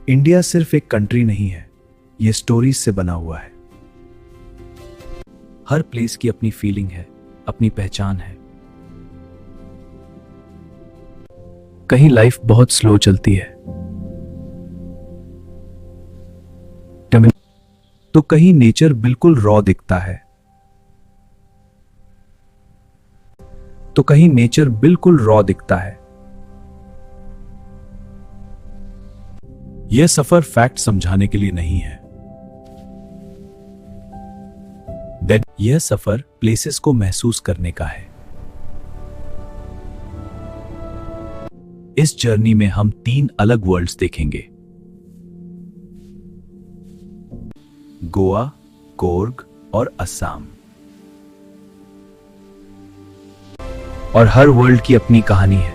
India सिर्फ एक country नहीं है, यह स्टोरीज से बना हुआ है। हर प्लेस की अपनी फीलिंग है, अपनी पहचान है। कहीं लाइफ बहुत स्लो चलती है, तो कहीं नेचर बिल्कुल रॉ दिखता है, तो कहीं नेचर बिल्कुल रॉ दिखता है। यह सफर फैक्ट समझाने के लिए नहीं है, यह सफर प्लेसेस को महसूस करने का है। इस जर्नी में हम 3 अलग वर्ल्ड्स देखेंगे, गोवा, कोर्ग और असम। और हर वर्ल्ड की अपनी कहानी है।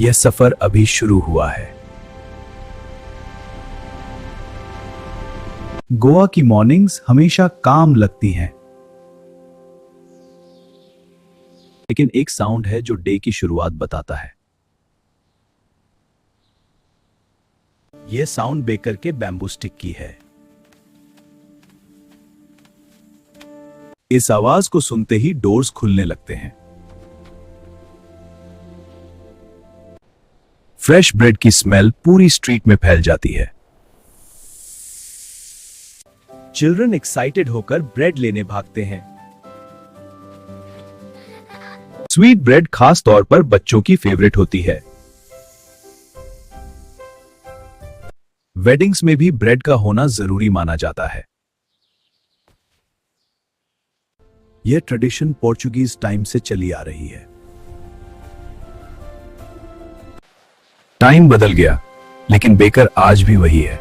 यह सफर अभी शुरू हुआ है। गोवा की मॉर्निंग्स हमेशा काम लगती हैं, लेकिन एक साउंड है जो डे की शुरुआत बताता है। यह साउंड बेकर के बैम्बू स्टिक की है। इस आवाज को सुनते ही डोर्स खुलने लगते हैं। फ्रेश ब्रेड की स्मेल पूरी स्ट्रीट में फैल जाती है। चिल्ड्रन एक्साइटेड होकर ब्रेड लेने भागते हैं। स्वीट ब्रेड खास तौर पर बच्चों की फेवरेट होती है। वेडिंग्स में भी ब्रेड का होना जरूरी माना जाता है। यह ट्रेडिशन पोर्चुगीज टाइम से चली आ रही है। टाइम बदल गया, लेकिन बेकर आज भी वही है।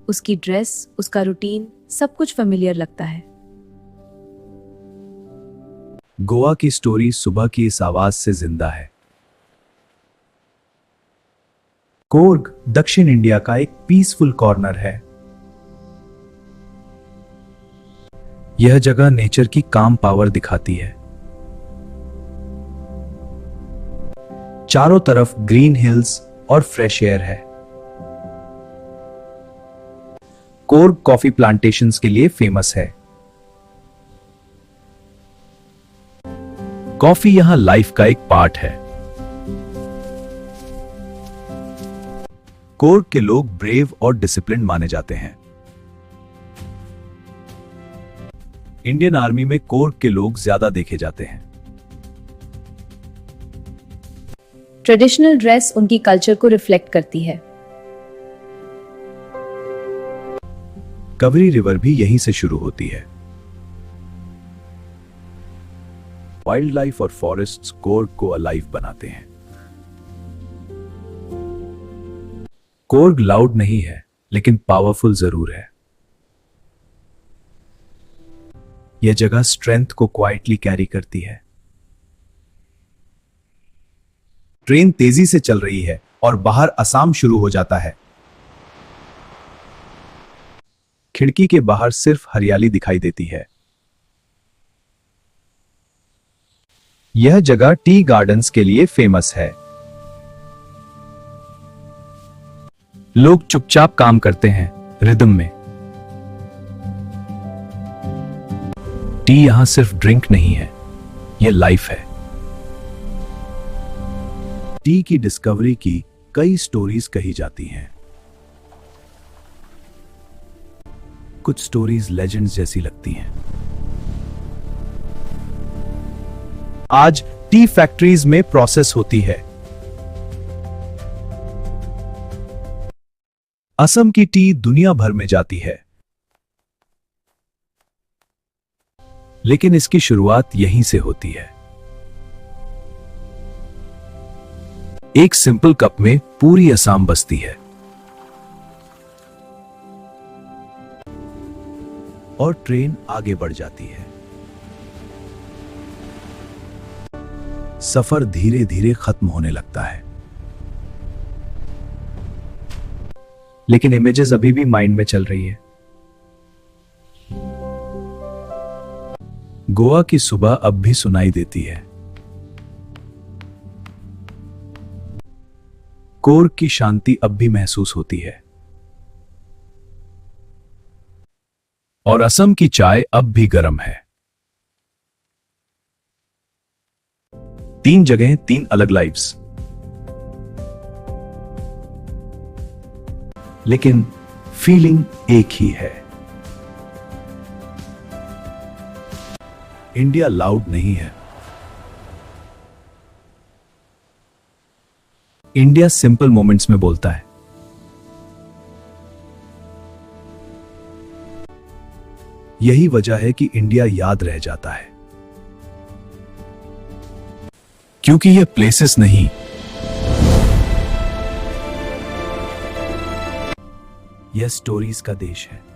उसकी ड्रेस, उसका रूटीन, सब कुछ फेमिलियर लगता है। गोवा की स्टोरी सुबह की इस आवाज से जिंदा है। कोर्ग दक्षिण इंडिया का एक पीसफुल कॉर्नर है। यह जगह नेचर की काम पावर दिखाती है। चारों तरफ ग्रीन हिल्स और फ्रेश एयर है। कोर्ग कॉफी प्लांटेशंस के लिए फेमस है। कॉफी यहां लाइफ का एक पार्ट है। कोर्ग के लोग ब्रेव और डिसिप्लिन माने जाते हैं। इंडियन आर्मी में कोर्ग के लोग ज्यादा देखे जाते हैं। ट्रेडिशनल ड्रेस उनकी कल्चर को रिफ्लेक्ट करती है। कवरी रिवर भी यहीं से शुरू होती है। वाइल्ड लाइफ और फॉरेस्ट्स कोर्ग को अलाइव बनाते हैं। कोर्ग लाउड नहीं है, लेकिन पावरफुल जरूर है। यह जगह स्ट्रेंथ को क्वाइटली कैरी करती है। ट्रेन तेजी से चल रही है और बाहर असम शुरू हो जाता है। खिड़की के बाहर सिर्फ हरियाली दिखाई देती है। यह जगह टी गार्डन्स के लिए फेमस है। लोग चुपचाप काम करते हैं, रिदम में। टी यहां सिर्फ ड्रिंक नहीं है, यह लाइफ है। टी की डिस्कवरी की कई स्टोरीज कही जाती हैं। कुछ स्टोरीज लेजेंड्स जैसी लगती हैं। आज टी फैक्ट्रीज में प्रोसेस होती है। असम की टी दुनिया भर में जाती है, लेकिन इसकी शुरुआत यहीं से होती है। एक सिंपल कप में पूरी असम बसती है और ट्रेन आगे बढ़ जाती है। सफर धीरे धीरे खत्म होने लगता है, लेकिन इमेजेस अभी भी माइंड में चल रही है। गोवा की सुबह अब भी सुनाई देती है। कोर की शांति अब भी महसूस होती है। और असम की चाय अब भी गर्म है। 3 जगहें, 3 अलग लाइव्स, लेकिन फीलिंग एक ही है। इंडिया लाउड नहीं है। इंडिया सिंपल मोमेंट्स में बोलता है। यही वजह है कि इंडिया याद रह जाता है, क्योंकि ये प्लेसेस नहीं, यह स्टोरीज का देश है।